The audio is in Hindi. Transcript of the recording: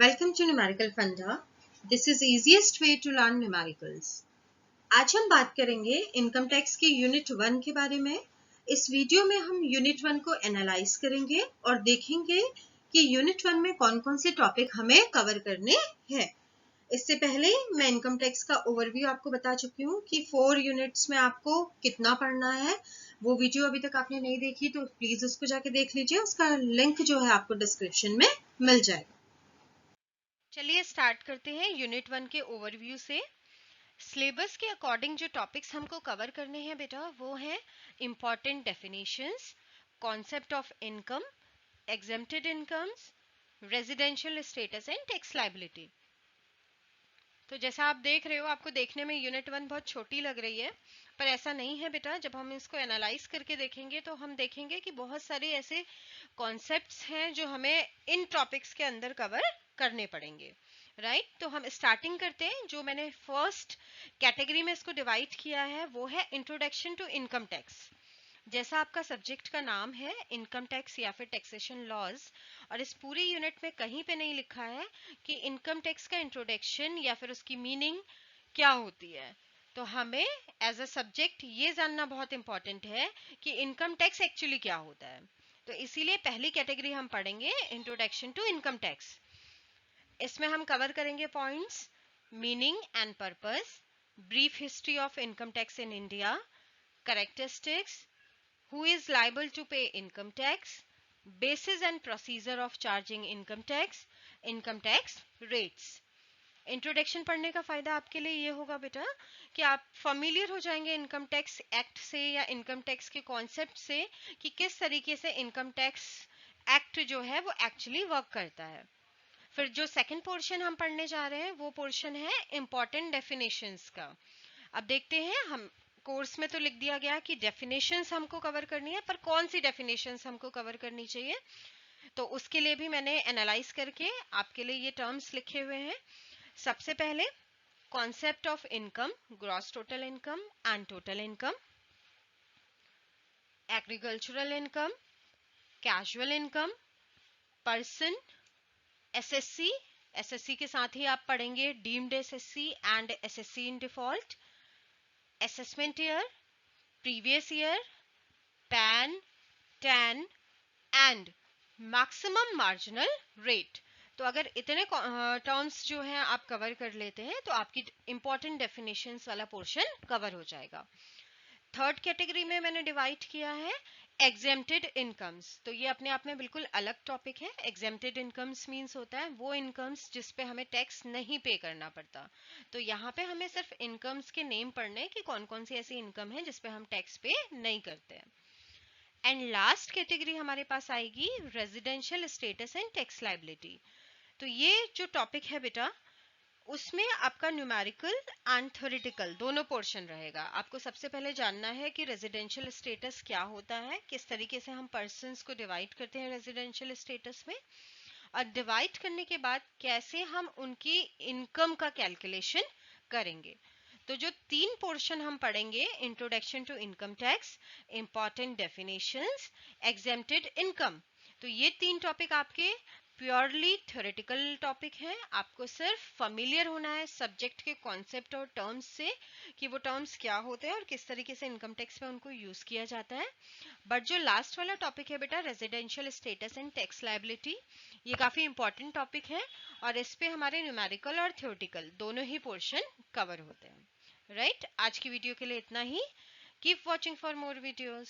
Welcome to Numerical Funda. This is easiest way to learn numericals. आज हम बात करेंगे इनकम टैक्स के यूनिट 1 के बारे में। इस वीडियो में हम यूनिट 1 को एनालाइज करेंगे और देखेंगे कि यूनिट 1 में कौन-कौन से टॉपिक हमें कवर करने हैं। इससे पहले मैं इनकम टैक्स का ओवरव्यू आपको बता चुकी हूँ कि 4 यूनिट्स में आपको कितना पढ़ना है। वो वीडियो अभी तक आपने नहीं देखी तो प्लीज उसको जाके देख लीजिए। उसका लिंक जो है आपको डिस्क्रिप्शन में मिल जाएगा। चलिए स्टार्ट करते हैं यूनिट 1 के ओवरव्यू से। सिलेबस के अकॉर्डिंग जो टॉपिक्स हमको कवर करने हैं बेटा वो है important definitions, concept of income, exempted incomes, residential status and tax liability. तो जैसा आप देख रहे हो, आपको देखने में यूनिट 1 बहुत छोटी लग रही है, पर ऐसा नहीं है बेटा। जब हम इसको एनालाइज करके देखेंगे तो हम देखेंगे कि बहुत सारे ऐसे कॉन्सेप्ट्स हैं जो हमें इन टॉपिक्स के अंदर कवर करने पड़ेंगे। राइट, तो हम स्टार्टिंग करते हैं। जो मैंने फर्स्ट कैटेगरी में इसको डिवाइड किया है वो है इंट्रोडक्शन टू इनकम टैक्स। जैसा आपका सब्जेक्ट का नाम है इनकम टैक्स या फिर टैक्सेशन लॉज, और इस पूरी यूनिट में कहीं पे नहीं लिखा है कि इनकम टैक्स का इंट्रोडक्शन या फिर उसकी मीनिंग क्या होती है। तो हमें एज अ सब्जेक्ट ये जानना बहुत इंपॉर्टेंट है कि इनकम टैक्स एक्चुअली क्या होता है। तो इसीलिए पहली कैटेगरी हम पढ़ेंगे इंट्रोडक्शन टू इनकम टैक्स। इसमें हम कवर करेंगे points: meaning and purpose, brief history of income tax in India, characteristics, who is liable to pay income tax, basis and procedure of charging income tax rates। Introduction पढ़ने का फायदा आपके लिए ये होगा बेटा कि आप familiar हो जाएंगे इनकम टैक्स एक्ट से या इनकम टैक्स के कॉन्सेप्ट से कि किस तरीके से इनकम टैक्स एक्ट जो है वो एक्चुअली वर्क करता है। फिर जो सेकंड पोर्शन हम पढ़ने जा रहे हैं वो पोर्शन है इंपॉर्टेंट डेफिनेशंस का। अब देखते हैं, हम कोर्स में तो लिख दिया गया कि डेफिनेशंस हमको कवर करनी है, पर कौन सी डेफिनेशंस हमको कवर करनी चाहिए, तो उसके लिए भी मैंने एनालाइज करके आपके लिए ये टर्म्स लिखे हुए हैं। सबसे पहले concept of income, gross total income and total income, agricultural income, casual income, person, SSC. SSC के साथ ही आप पढ़ेंगे deemed SSC and assessee in default, assessment year, previous year, pan, tan and maximum marginal rate. तो अगर इतने टर्म्स जो हैं आप कवर कर लेते हैं तो आपकी इंपॉर्टेंट डेफिनेशंस वाला पोर्शन कवर हो जाएगा। थर्ड कैटेगरी में मैंने डिवाइड किया है एग्जेम्प्टेड इनकम्स। तो ये अपने आप में बिल्कुल अलग टॉपिक है। एग्जेम्प्टेड इनकम्स मींस होता है वो इनकम्स जिस पे हमें टैक्स नहीं पे करना पड़ता। तो यहाँ पे हमें सिर्फ इनकम्स के नेम पढ़ने कि कौन कौन सी ऐसी इनकम है जिस पे हम टैक्स पे नहीं करते हैं। एंड लास्ट कैटेगरी हमारे पास आएगी residential status and tax liability. तो ये जो टॉपिक है बेटा उसमें आपका न्यूमेरिकल एंड थ्योरेटिकल दोनों पोर्शन रहेगा। आपको सबसे पहले जानना है कि रेजिडेंशियल स्टेटस क्या होता है, किस तरीके से हम पर्सन्स को डिवाइड करते हैं रेजिडेंशियल स्टेटस में, और डिवाइड करने के बाद कैसे हम उनकी इनकम का कैलकुलेशन करेंगे। तो जो तीन पोर्शन हम पढ़ेंगे, introduction to income tax, important definitions, exempted income, तो ये तीन टॉपिक आपके प्योरली थ्योरेटिकल टॉपिक है। आपको सिर्फ familiar होना है सब्जेक्ट के कॉन्सेप्ट और टर्म्स से कि वो टर्म्स क्या होते हैं और किस तरीके से इनकम टैक्स में उनको यूज किया जाता है। बट जो लास्ट वाला टॉपिक है बेटा residential status and tax liability, ये काफी इंपॉर्टेंट टॉपिक है और इस पे हमारे न्यूमेरिकल और थ्योरेटिकल दोनों ही पोर्शन कवर होते हैं। राइट, आज की वीडियो के लिए इतना ही। Keep watching for more videos.